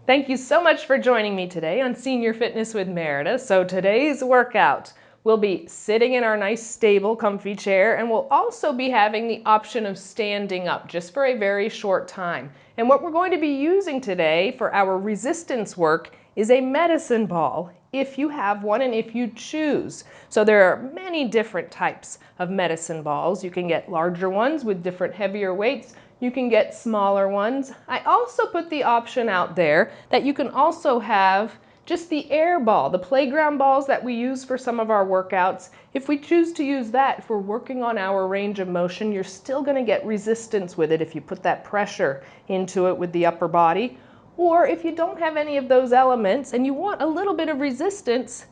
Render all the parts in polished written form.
Thank you so much for joining me today on Senior Fitness with Meredith. So today's workout, we'll be sitting in our nice, stable, comfy chair, and we'll also be having the option of standing up just for a very short time. And what we're going to be using today for our resistance work is a medicine ball, if you have one and if you choose. So there are many different types of medicine balls. You can get larger ones with different heavier weights. You can get smaller ones. I also put the option out there that you can also have just the air ball, the playground balls that we use for some of our workouts. If we choose to use that, if we're working on our range of motion, you're still going to get resistance with it if you put that pressure into it with the upper body. Or if you don't have any of those elements and you want a little bit of resistance,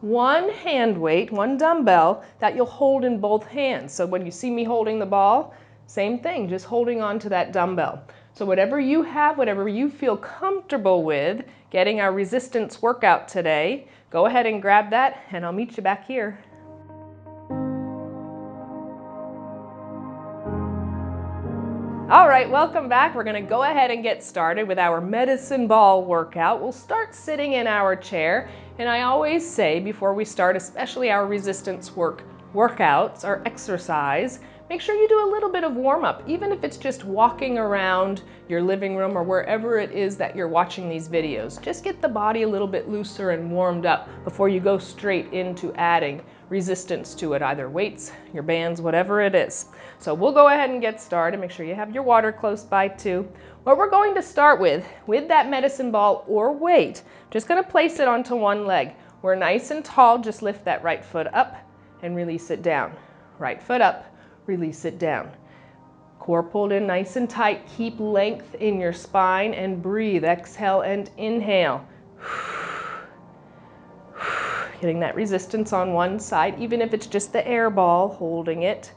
one hand weight, one dumbbell that you'll hold in both hands. So when you see me holding the ball, same thing, just holding on to that dumbbell. So whatever you have, whatever you feel comfortable with getting our resistance workout today, go ahead and grab that and I'll meet you back here. All right, welcome back. We're going to go ahead and get started with our medicine ball workout. We'll start sitting in our chair, and I always say before we start, especially our resistance workouts or exercise, make sure you do a little bit of warm-up, even if it's just walking around your living room or wherever it is that you're watching these videos. Just get the body a little bit looser and warmed up before you go straight into adding resistance to it, either weights, your bands, whatever it is. So we'll go ahead and get started. Make sure you have your water close by too. What we're going to start with that medicine ball or weight, just going to place it onto one leg. We're nice and tall, just lift that right foot up and release it down. Right foot up, release it down. Core pulled in nice and tight. Keep length in your spine and breathe. Exhale and inhale. Getting that resistance on one side, even if it's just the air ball, holding it.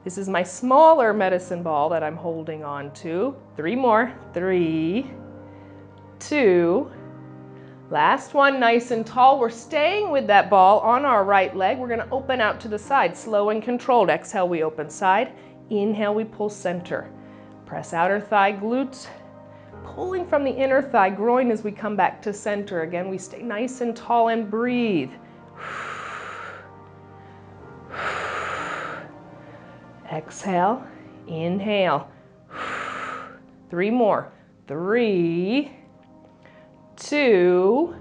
This is my smaller medicine ball that I'm holding on to. 3 more. 3, 2, last one, nice and tall. We're staying with that ball on our right leg. We're going to open out to the side, slow and controlled. Exhale, we open side. Inhale, we pull center. Press outer thigh glutes, pulling from the inner thigh groin as we come back to center. Again, we stay nice and tall and breathe. Exhale, inhale. 3 more. 3, 2,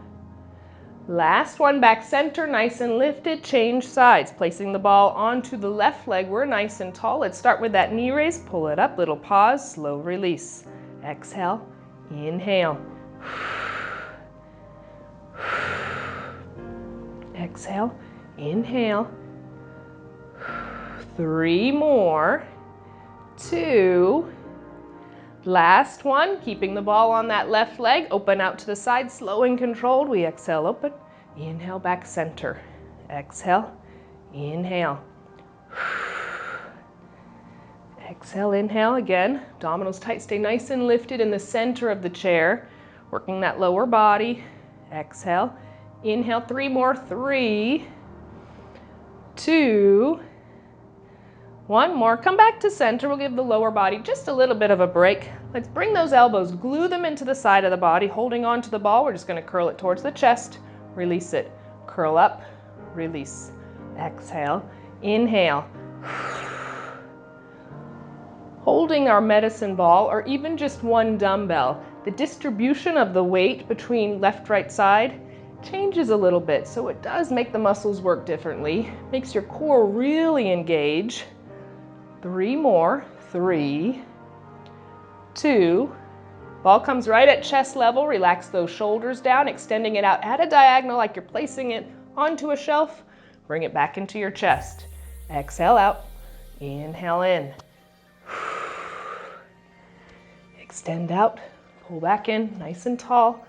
last one, back center, nice and lifted, change sides. Placing the ball onto the left leg, we're nice and tall. Let's start with that knee raise, pull it up, little pause, slow release. Exhale, inhale. Exhale, inhale. 3 more. 2, last one, keeping the ball on that left leg, open out to the side, slow and controlled. We exhale, open, inhale, back center. Exhale, inhale. Exhale, inhale again. Abdominals tight, stay nice and lifted in the center of the chair, working that lower body. Exhale, inhale, 3 more. 3, 2, 1 more. Come back to center. We'll give the lower body just a little bit of a break. Let's bring those elbows, glue them into the side of the body, holding on to the ball. We're just going to curl it towards the chest, release it, curl up, release. Exhale, inhale. Holding our medicine ball or even just one dumbbell, the distribution of the weight between left, right side changes a little bit. So it does make the muscles work differently, makes your core really engage. 3 more. 3, 2, ball comes right at chest level. Relax those shoulders down, extending it out at a diagonal like you're placing it onto a shelf. Bring it back into your chest. Exhale out, inhale in. Extend out, pull back in, nice and tall.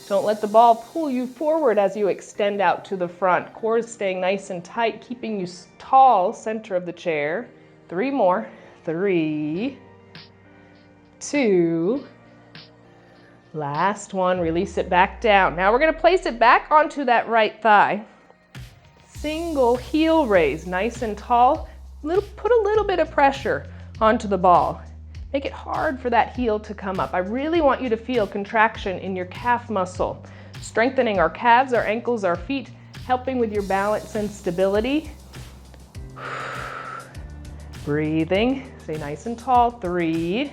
Don't let the ball pull you forward as you extend out to the front. Core is staying nice and tight, keeping you tall, center of the chair. 3 more. 3, 2, last one, release it back down. Now we're going to place it back onto that right thigh. Single heel raise, nice and tall. Put a little bit of pressure onto the ball. Make it hard for that heel to come up. I really want you to feel contraction in your calf muscle, strengthening our calves, our ankles, our feet, helping with your balance and stability. Breathing, stay nice and tall. 3,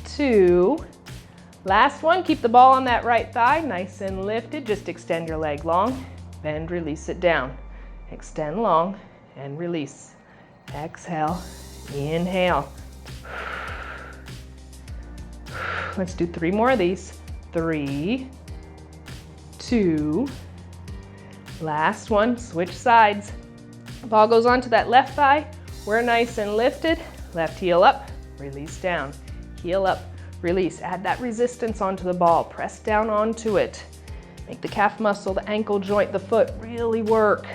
2, last one, keep the ball on that right thigh, nice and lifted. Just extend your leg long, bend, release it down. Extend long and release. Exhale, inhale. Let's do 3 more of these. 3, 2, last one, switch sides. Ball goes onto that left thigh. We're nice and lifted. Left heel up, release down. Heel up, release. Add that resistance onto the ball. Press down onto it. Make the calf muscle, the ankle joint, the foot really work.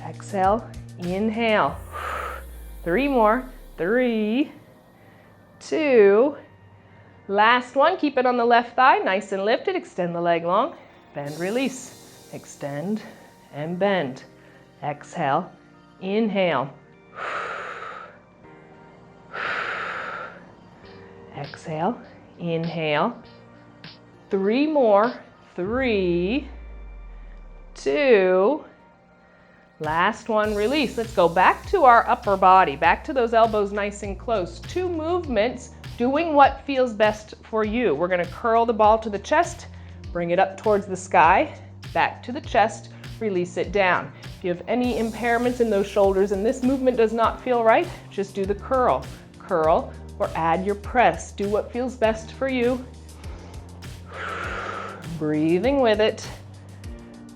Exhale, inhale. 3 more. 3, 2, last one. Keep it on the left thigh, nice and lifted. Extend the leg long. Bend, release. Extend and bend. Exhale, inhale. Exhale, inhale. 3 more. 3, 2, last one, release. Let's go back to our upper body, back to those elbows nice and close. 2 movements, doing what feels best for you. We're gonna curl the ball to the chest, bring it up towards the sky, back to the chest, release it down. If you have any impairments in those shoulders and this movement does not feel right, just do the curl. Curl or add your press. Do what feels best for you. Breathing with it.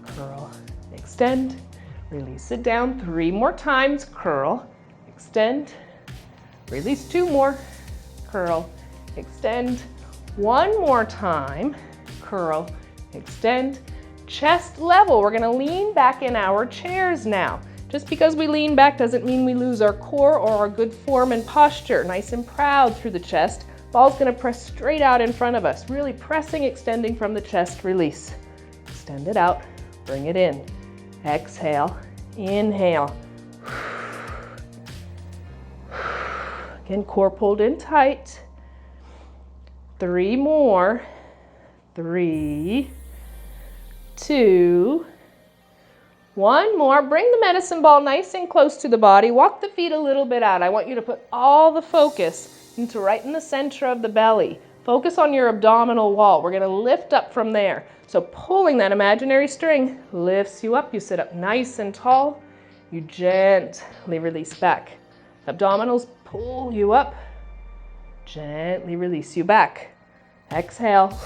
Curl, extend, release it down. 3 more times. Curl, extend, release. 2 more. Curl, extend. 1 more time. Curl, extend. Chest level. We're gonna lean back in our chairs now. Just because we lean back doesn't mean we lose our core or our good form and posture. Nice and proud through the chest. Ball's gonna press straight out in front of us. Really pressing, extending from the chest, release. Extend it out, bring it in. Exhale, inhale. Again, core pulled in tight. 3 more. 3, 2, 1 more. Bring the medicine ball nice and close to the body. Walk the feet a little bit out. I want you to put all the focus into right in the center of the belly. Focus on your abdominal wall. We're gonna lift up from there. So pulling that imaginary string lifts you up. You sit up nice and tall. You gently release back. Abdominals pull you up. Gently release you back. Exhale.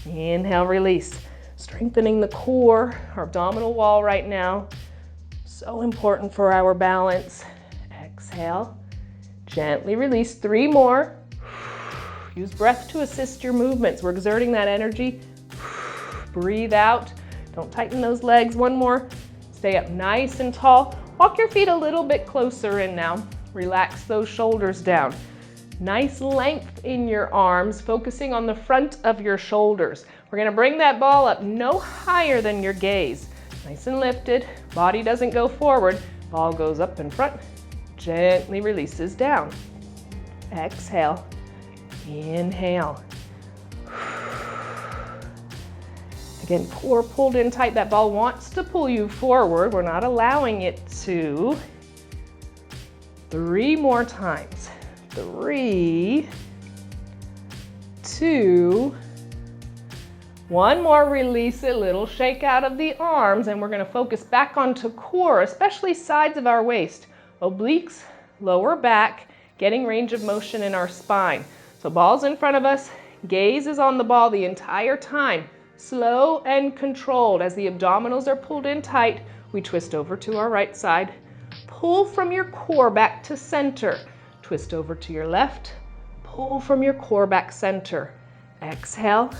Inhale, release. Strengthening the core, our abdominal wall right now. So important for our balance. Exhale. Gently release. 3 more. Use breath to assist your movements. We're exerting that energy. Breathe out. Don't tighten those legs. 1 more. Stay up nice and tall. Walk your feet a little bit closer in now. Relax those shoulders down. Nice length in your arms, focusing on the front of your shoulders. We're gonna bring that ball up no higher than your gaze. Nice and lifted. Body doesn't go forward. Ball goes up in front. Gently releases down. Exhale. Inhale. Again, core pulled in tight. That ball wants to pull you forward. We're not allowing it to. 3 more times. 3, 2, 1 more. Release it. Little shake out of the arms, and we're going to focus back onto core, especially sides of our waist. Obliques, lower back, getting range of motion in our spine. So ball's in front of us. Gaze is on the ball the entire time. Slow and controlled. As the abdominals are pulled in tight, we twist over to our right side. Pull from your core back to center. Twist over to your left. Pull from your core back center. Exhale.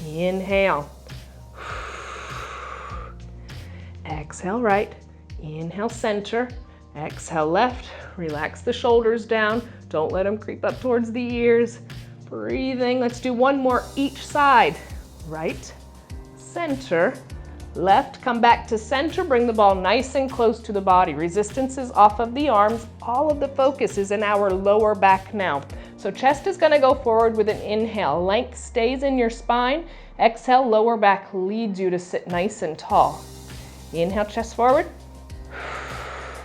Inhale. Exhale right. Inhale center. Exhale left. Relax the shoulders down. Don't let them creep up towards the ears. Breathing. Let's do 1 more each side. Right, center, left, come back to center, bring the ball nice and close to the body. Resistance is off of the arms. All of the focus is in our lower back now. So chest is gonna go forward with an inhale. Length stays in your spine. Exhale, lower back leads you to sit nice and tall. Inhale, chest forward.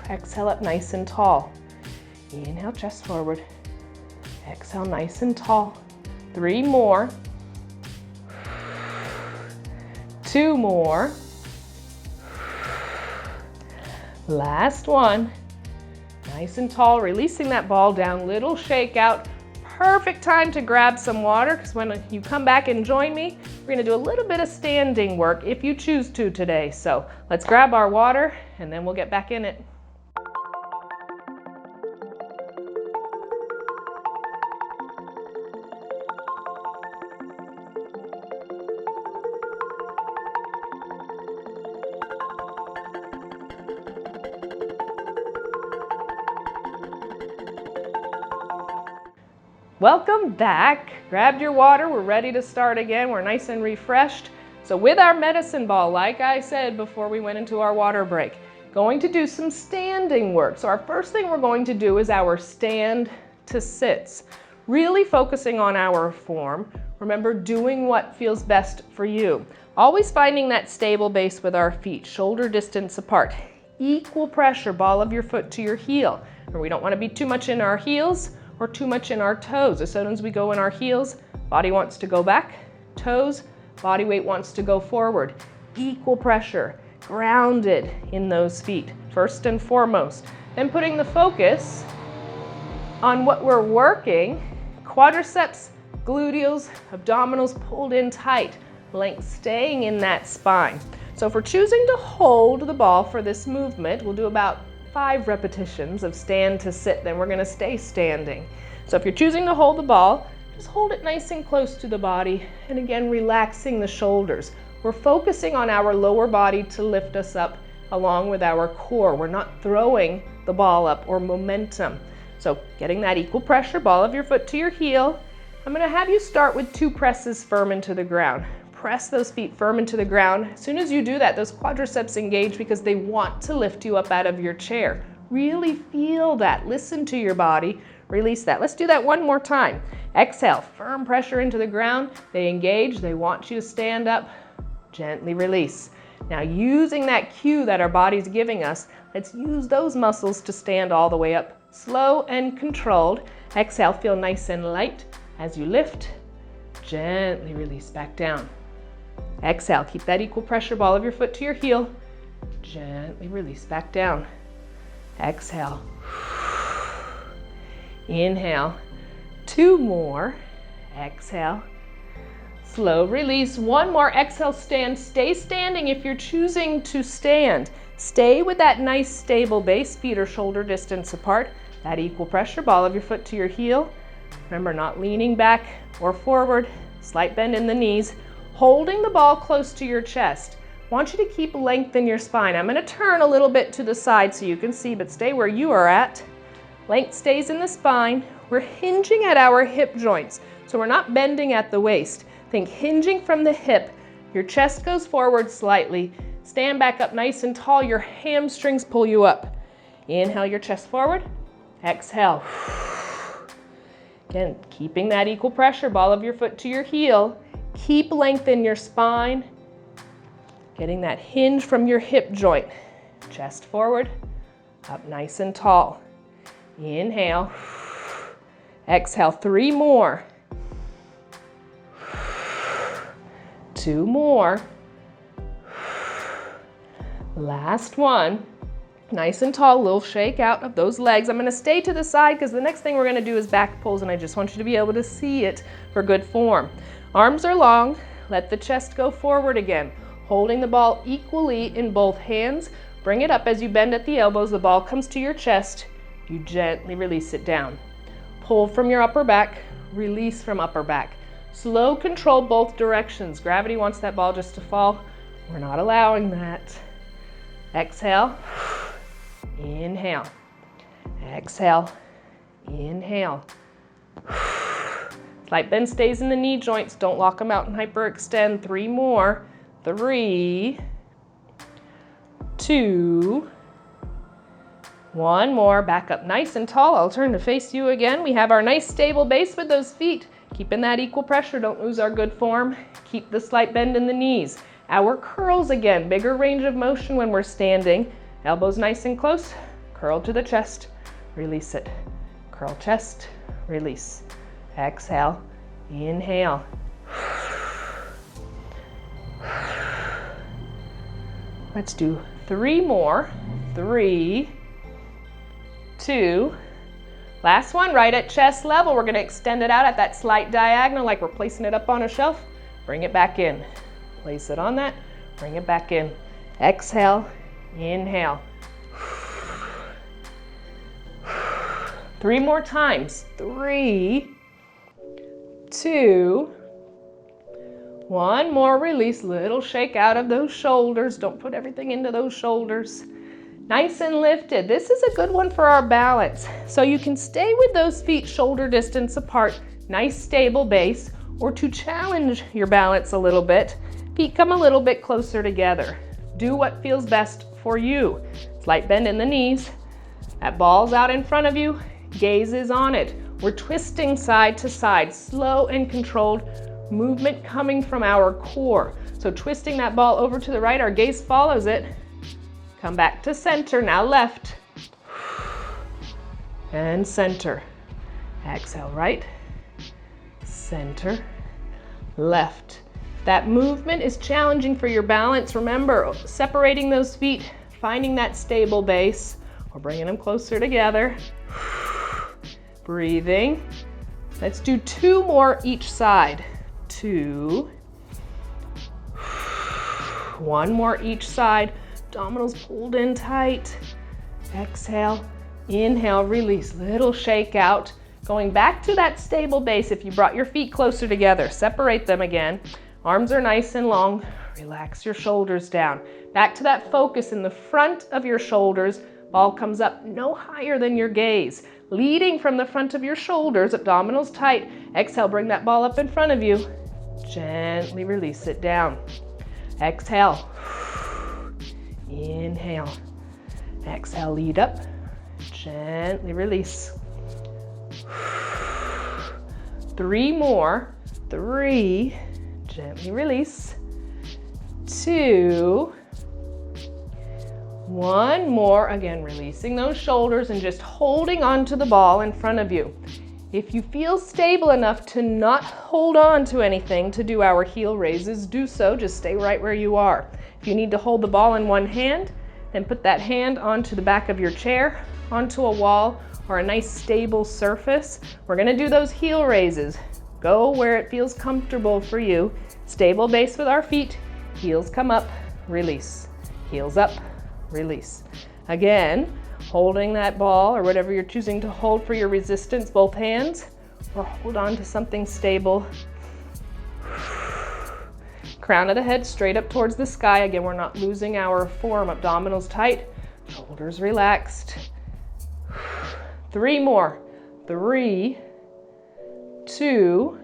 Exhale up nice and tall. Inhale, chest forward. Exhale, nice and tall. 3 more. 2 more. Last one. Nice and tall, releasing that ball down, little shake out. Perfect time to grab some water, because when you come back and join me, we're gonna do a little bit of standing work if you choose to today. So let's grab our water and then we'll get back in it. Welcome back. Grabbed your water. We're ready to start again. We're nice and refreshed. So with our medicine ball, like I said before we went into our water break, going to do some standing work. So our first thing we're going to do is our stand to sits. Really focusing on our form. Remember, doing what feels best for you. Always finding that stable base with our feet, shoulder distance apart. Equal pressure, ball of your foot to your heel. And we don't want to be too much in our heels or too much in our toes. As soon as we go in our heels, body wants to go back, toes, body weight wants to go forward. Equal pressure, grounded in those feet, first and foremost. Then putting the focus on what we're working, quadriceps, gluteals, abdominals pulled in tight, length staying in that spine. So if we're choosing to hold the ball for this movement, we'll do about 5 repetitions of stand to sit, then we're gonna stay standing. So if you're choosing to hold the ball, just hold it nice and close to the body, and again, relaxing the shoulders. We're focusing on our lower body to lift us up along with our core. We're not throwing the ball up or momentum. So getting that equal pressure, ball of your foot to your heel. I'm gonna have you start with 2 presses firm into the ground. Press those feet firm into the ground. As soon as you do that, those quadriceps engage because they want to lift you up out of your chair. Really feel that. Listen to your body. Release that. Let's do that one more time. Exhale, firm pressure into the ground. They engage. They want you to stand up. Gently release. Now, using that cue that our body's giving us, let's use those muscles to stand all the way up. Slow and controlled. Exhale, feel nice and light as you lift. Gently release back down. Exhale, keep that equal pressure, ball of your foot to your heel. Gently release back down. Exhale. Inhale. 2 more. Exhale. Slow release. 1 more. Exhale, stand. Stay standing if you're choosing to stand. Stay with that nice stable base, feet are shoulder distance apart. That equal pressure, ball of your foot to your heel. Remember, not leaning back or forward. Slight bend in the knees. Holding the ball close to your chest. I want you to keep length in your spine. I'm going to turn a little bit to the side so you can see, but stay where you are at. Length stays in the spine. We're hinging at our hip joints, so we're not bending at the waist. Think hinging from the hip. Your chest goes forward slightly. Stand back up nice and tall. Your hamstrings pull you up. Inhale your chest forward. Exhale. Again, keeping that equal pressure, ball of your foot to your heel. Keep length in your spine. Getting that hinge from your hip joint. Chest forward, up nice and tall. Inhale. Exhale, 3 more. 2 more. Last one. Nice and tall, little shake out of those legs. I'm gonna stay to the side because the next thing we're gonna do is back pulls, and I just want you to be able to see it for good form. Arms are long, let the chest go forward again. Holding the ball equally in both hands. Bring it up as you bend at the elbows, the ball comes to your chest. You gently release it down. Pull from your upper back, release from upper back. Slow control both directions. Gravity wants that ball just to fall. We're not allowing that. Exhale. Inhale. Exhale. Inhale. Slight bend stays in the knee joints. Don't lock them out and hyperextend. 3 more. 3, 2, 1 more. Back up nice and tall. I'll turn to face you again. We have our nice stable base with those feet. Keeping that equal pressure, don't lose our good form. Keep the slight bend in the knees. Our curls again, bigger range of motion when we're standing. Elbows nice and close. Curl to the chest, release it. Curl chest, release. Exhale, inhale. Let's do 3 more. 3, 2, last one, right at chest level. We're gonna extend it out at that slight diagonal like we're placing it up on a shelf. Bring it back in. Place it on that, bring it back in. Exhale, inhale. 3 more times. 3, 2, 1 more. Release, little shake out of those shoulders. Don't put everything into those shoulders. Nice and lifted. This is a good one for our balance. So you can stay with those feet shoulder distance apart, nice stable base, or to challenge your balance a little bit, feet come a little bit closer together. Do what feels best for you. Slight bend in the knees. That ball's out in front of you. Gaze is on it. We're twisting side to side, slow and controlled movement coming from our core. So twisting that ball over to the right, our gaze follows it. Come back to center, now left. And center. Exhale, right, center, left. If that movement is challenging for your balance, remember, separating those feet, finding that stable base, or bringing them closer together. Breathing. Let's do 2 more each side. 2. 1 more each side. Abdominals pulled in tight. Exhale, inhale, release. Little shake out. Going back to that stable base. If you brought your feet closer together, separate them again. Arms are nice and long. Relax your shoulders down. Back to that focus in the front of your shoulders. Ball comes up no higher than your gaze. Leading from the front of your shoulders, abdominals tight. Exhale, bring that ball up in front of you. Gently release it down. Exhale. Inhale. Exhale, lead up. Gently release. 3 more. 3. Gently release. 2. 1 more. Again, releasing those shoulders and just holding onto the ball in front of you. If you feel stable enough to not hold on to anything to do our heel raises, do so. Just stay right where you are. If you need to hold the ball in one hand, then put that hand onto the back of your chair, onto a wall, or a nice stable surface. We're gonna do those heel raises. Go where it feels comfortable for you. Stable base with our feet. Heels come up, release. Heels up, release. Again, holding that ball or whatever you're choosing to hold for your resistance, both hands, or hold on to something stable. Crown of the head straight up towards the sky. Again, we're not losing our form. Abdominals tight, shoulders relaxed. 3 more. 3, 2,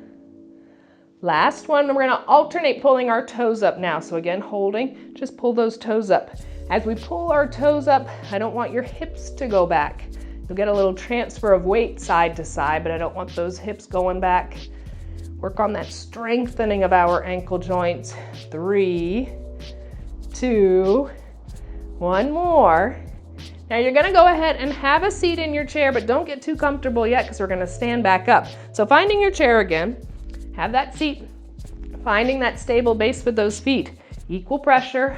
last one. We're gonna alternate pulling our toes up now. So again, holding, just pull those toes up. As we pull our toes up, I don't want your hips to go back. You'll get a little transfer of weight side to side, but I don't want those hips going back. Work on that strengthening of our ankle joints. 3, 2, 1 more. Now you're gonna go ahead and have a seat in your chair, but don't get too comfortable yet because we're gonna stand back up. So finding your chair again, have that seat, finding that stable base with those feet. Equal pressure,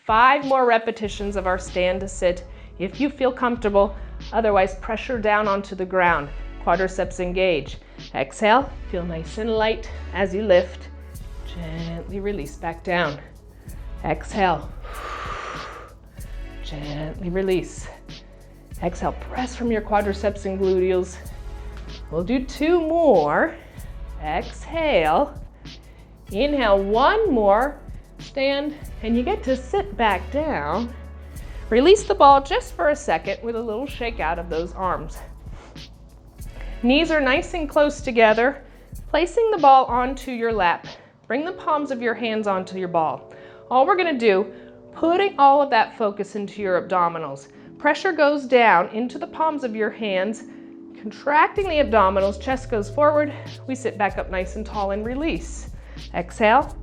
5 more repetitions of our stand to sit if you feel comfortable. Otherwise, pressure down onto the ground. Quadriceps engage. Exhale, feel nice and light as you lift. Gently release back down. Exhale. Gently release. Exhale, press from your quadriceps and gluteals. We'll do 2 more. Exhale. Inhale, 1 more. Stand, and you get to sit back down. Release the ball just for a second with a little shake out of those arms. Knees are nice and close together. Placing the ball onto your lap. Bring the palms of your hands onto your ball. All we're gonna do, putting all of that focus into your abdominals. Pressure goes down into the palms of your hands, contracting the abdominals, chest goes forward. We sit back up nice and tall and release. Exhale.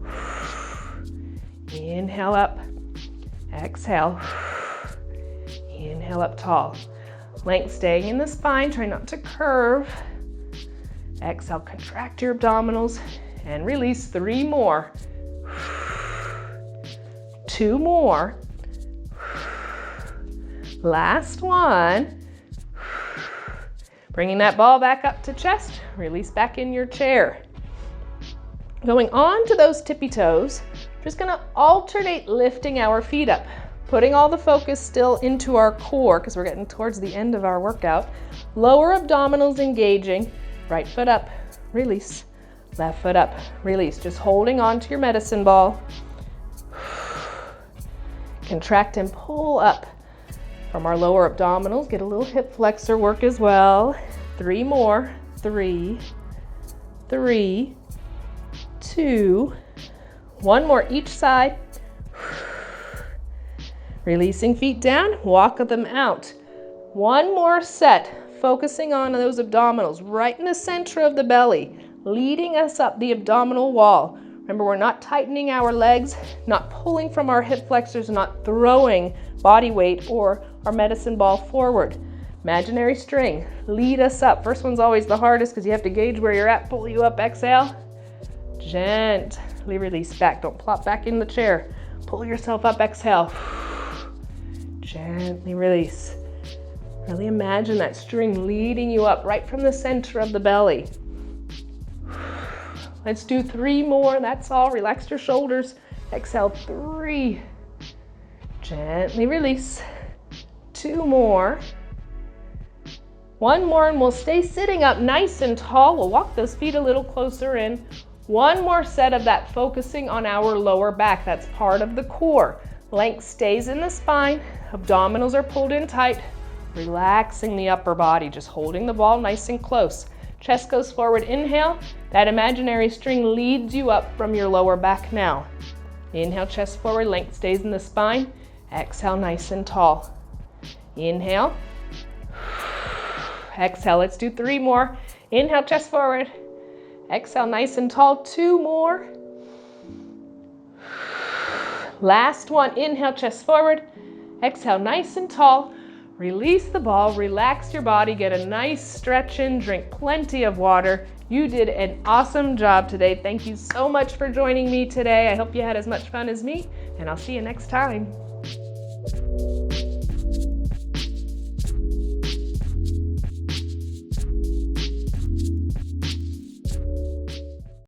Inhale up. Exhale. Inhale up tall. Length staying in the spine, try not to curve. Exhale, contract your abdominals and release. 3 more. 2 more. Last one. Bringing that ball back up to chest, release back in your chair. Going on to those tippy toes, just gonna alternate lifting our feet up, putting all the focus still into our core because we're getting towards the end of our workout. Lower abdominals engaging, right foot up, release, left foot up, release. Just holding on to your medicine ball. Contract and pull up from our lower abdominals. Get a little hip flexor work as well. 3 more. 3, 3, 2, 1 more each side. Releasing feet down, walk them out. 1 more set, focusing on those abdominals right in the center of the belly, leading us up the abdominal wall. Remember, we're not tightening our legs, not pulling from our hip flexors, not throwing body weight or our medicine ball forward. Imaginary string, lead us up. First one's always the hardest because you have to gauge where you're at. Pull you up, exhale. Gently release back. Don't plop back in the chair. Pull yourself up, exhale. Gently release. Really imagine that string leading you up right from the center of the belly. Let's do 3 more, that's all. Relax your shoulders. Exhale, 3. Gently release. 2 more. 1 more, and we'll stay sitting up nice and tall. We'll walk those feet a little closer in. 1 more set of that, focusing on our lower back. That's part of the core. Length stays in the spine. Abdominals are pulled in tight. Relaxing the upper body, just holding the ball nice and close. Chest goes forward, inhale. That imaginary string leads you up from your lower back now. Inhale, chest forward, length stays in the spine. Exhale, nice and tall. Inhale. Exhale, let's do 3 more. Inhale, chest forward. Exhale, nice and tall, 2 more. Last one, inhale, chest forward. Exhale, nice and tall. Release the ball, relax your body, get a nice stretch in, drink plenty of water. You did an awesome job today. Thank you so much for joining me today. I hope you had as much fun as me, and I'll see you next time.